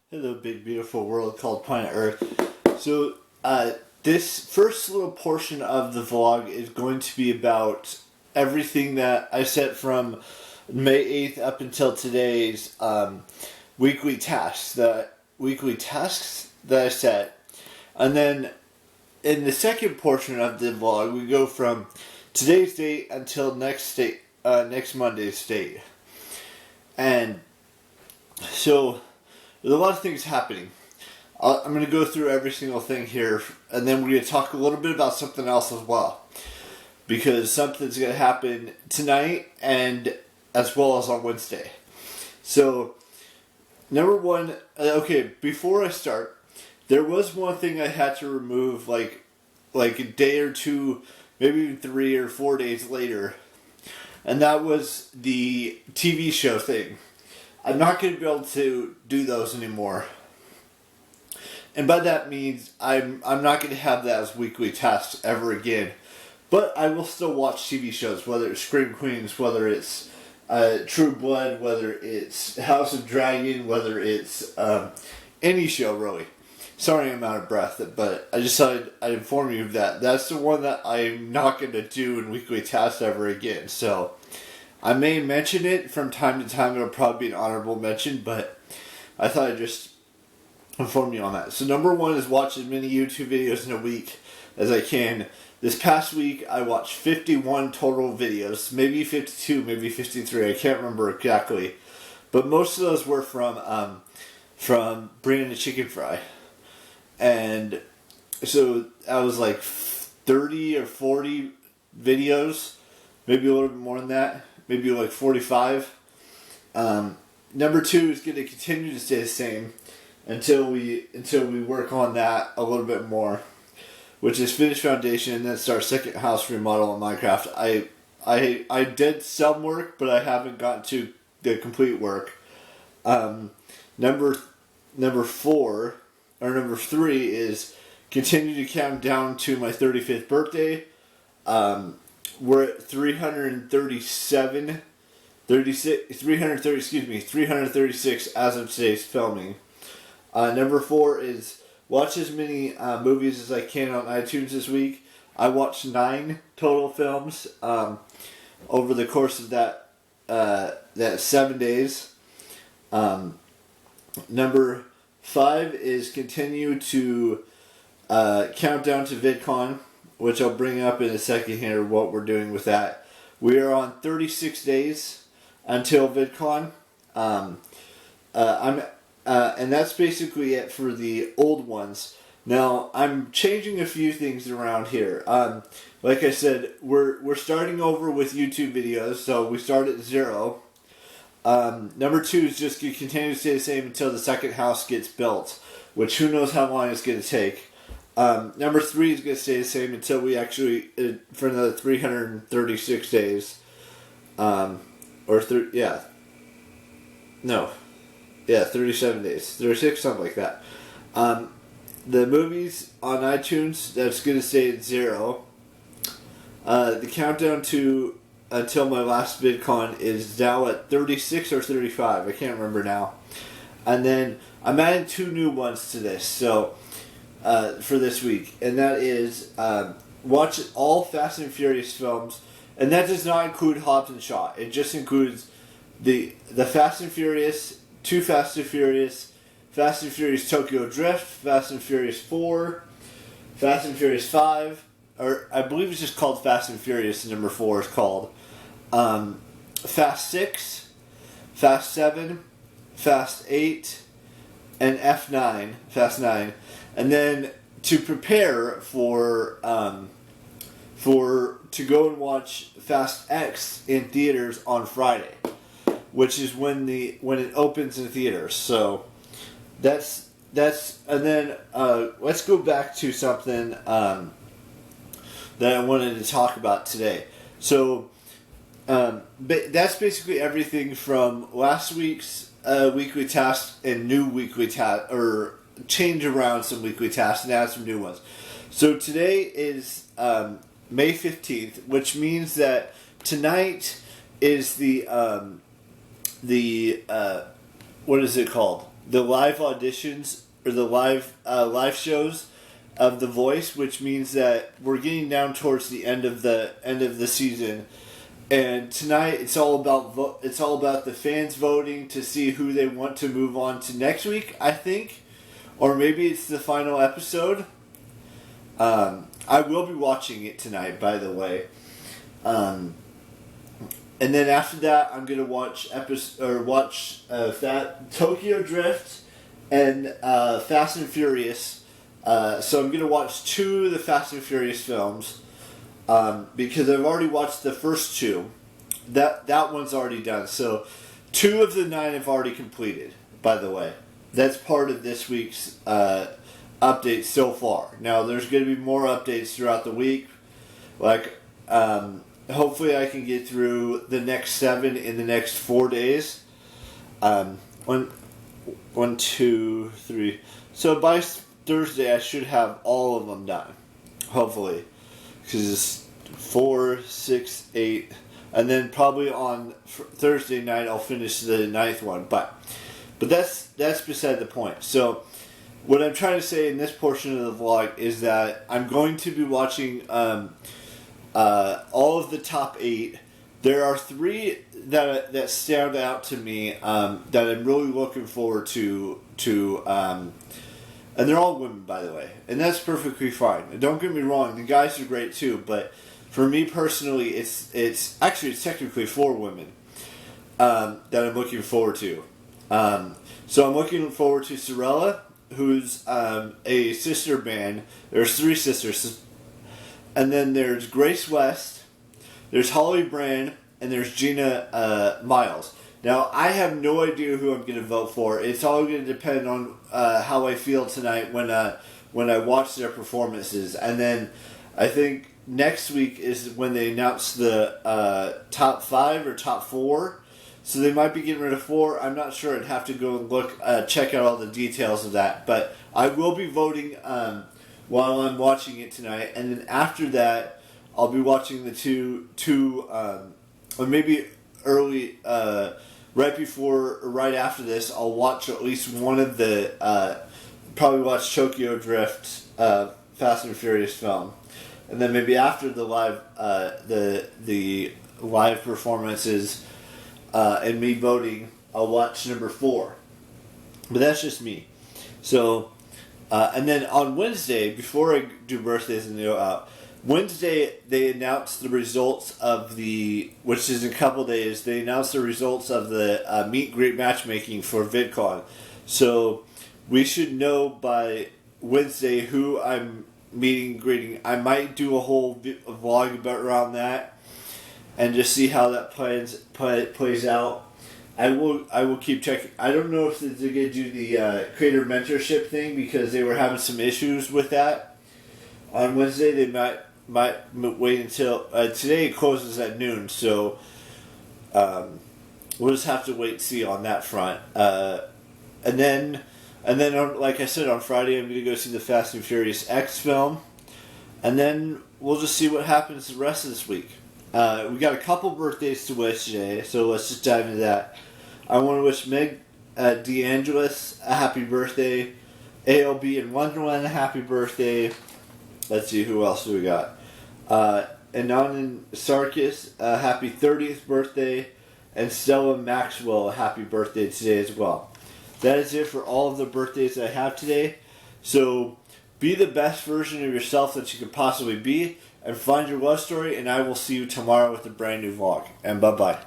Hello, big beautiful world called planet Earth. So, this first little portion of the vlog is going to be about everything that I set from May 8th up until today's weekly tasks. The weekly tasks that I set. And then in the second portion of the vlog, we go from today's date until next Monday's date. And so there's a lot of things happening. I'm going to go through every single thing here, and then we're going to talk a little bit about something else as well. Because something's going to happen tonight and as well as on Wednesday. So, number one, okay, before I start, there was one thing I had to remove like a day or two, maybe even 3 or 4 days later. And that was the TV show thing. I'm not going to be able to do those anymore. And by that means, I'm not going to have that as weekly tasks ever again. But I will still watch TV shows, whether it's Scream Queens, whether it's True Blood, whether it's House of Dragon, whether it's any show, really. Sorry I'm out of breath, but I just thought I'd inform you of that. That's the one that I'm not going to do in weekly tasks ever again. So I may mention it from time to time. It'll probably be an honorable mention, but I thought I'd just inform you on that. So number one is watch as many YouTube videos in a week as I can. This past week I watched 51 total videos, maybe 52, maybe 53. I can't remember exactly, but most of those were from Brandon the Chicken Fry, and so I was like 30 or 40 videos, maybe a little bit more than that. Maybe like 45. Number two is going to continue to stay the same until we work on that a little bit more, which is finish foundation and then start second house remodel in Minecraft. I did some work, but I haven't gotten to the complete work. Number 3 is continue to count down to my 35th birthday. We're at 336 as of today's filming. Number 4 is watch as many movies as I can on iTunes this week. I watched 9 total films over the course of that 7 days. Number 5 is continue to count down to VidCon, which I'll bring up in a second here, what we're doing with that. We are on 36 days until VidCon. And that's basically it for the old ones. Now, I'm changing a few things around here. Like I said, we're starting over with YouTube videos, so we start at 0. Number 2 is just going to continue to stay the same until the second house gets built, which who knows how long it's going to take. Number 3 is going to stay the same until we actually, for another 336 days. 37 days. 36, something like that. The movies on iTunes, that's going to stay at 0. The countdown to until my last VidCon is now at 36 or 35. I can't remember now. And then I'm adding 2 new ones to this, so for this week, and that is watch all Fast and Furious films, and that does not include Hobbs and Shaw. It just includes the Fast and Furious, 2 Fast and Furious Tokyo Drift, Fast and Furious 4, Fast and Furious 5, or I believe it's just called Fast and Furious. Number 4 is called Fast 6, Fast 7, Fast 8, and F9, Fast 9. And then to prepare for to go and watch Fast X in theaters on Friday, which is when it opens in theaters. So that's and then let's go back to something that I wanted to talk about today. So that's basically everything from last week's weekly tasks and new weekly tasks, or change around some weekly tasks and add some new ones. So today is May 15th, which means that tonight is the what is it called? the live auditions or the live shows of The Voice, which means that we're getting down towards the end of the season. And tonight it's all about the fans voting to see who they want to move on to next week, I think, or maybe it's the final episode. I will be watching it tonight, by the way. And then after that, I'm gonna watch Tokyo Drift and Fast and Furious. So I'm gonna watch 2 of the Fast and Furious films because I've already watched the first 2. That one's already done. So 2 of the 9 have already completed. By the way, that's part of this week's updates so far. Now there's gonna be more updates throughout the week. Like hopefully I can get through the next 7 in the next 4 days. 1, 2, 3. So by Thursday I should have all of them done. Hopefully. Because it's 4, 6, 8. And then probably on Thursday night I'll finish the 9th one. But that's beside the point. So what I'm trying to say in this portion of the vlog is that I'm going to be watching all of the top 8. There are 3 that stand out to me that I'm really looking forward to and they're all women, by the way, and that's perfectly fine. And don't get me wrong, the guys are great too, but for me personally, it's technically 4 women that I'm looking forward to. So I'm looking forward to Sorella, who's a sister band. There's 3 sisters. And then there's Grace West, there's Holly Brand, and there's Gina Miles. Now, I have no idea who I'm going to vote for. It's all going to depend on how I feel tonight when I watch their performances. And then I think next week is when they announce the top 5 or top 4. So they might be getting rid of 4. I'm not sure. I'd have to go and check out all the details of that. But I will be voting while I'm watching it tonight. And then after that, I'll be watching the two or maybe early, right before or right after this, I'll watch at least one of the, probably watch Tokyo Drift, Fast and Furious film. And then maybe after the live, the live performances, and me voting, I'll watch number 4. But that's just me. So, and then on Wednesday, before I do birthdays and go out, Wednesday they announced the results of which is in a couple days, they announced the results of the meet and greet matchmaking for VidCon. So we should know by Wednesday who I'm meeting and greeting. I might do a whole vlog about around that and just see how that plays out. I will keep checking. I don't know if they're going to do the creator mentorship thing because they were having some issues with that. On Wednesday they might wait until today. It closes at noon, so we'll just have to wait and see on that front. And then like I said, on Friday I'm going to go see the Fast and Furious X film, and then we'll just see what happens the rest of this week. We got a couple birthdays to wish today, so let's just dive into that. I want to wish Meg DeAngelis a happy birthday. ALB in Wonderland a happy birthday. Let's see, who else do we got? Anon Sarkis a happy 30th birthday. And Stella Maxwell a happy birthday today as well. That is it for all of the birthdays that I have today. So be the best version of yourself that you could possibly be, and find your love story, and I will see you tomorrow with a brand new vlog. And bye-bye.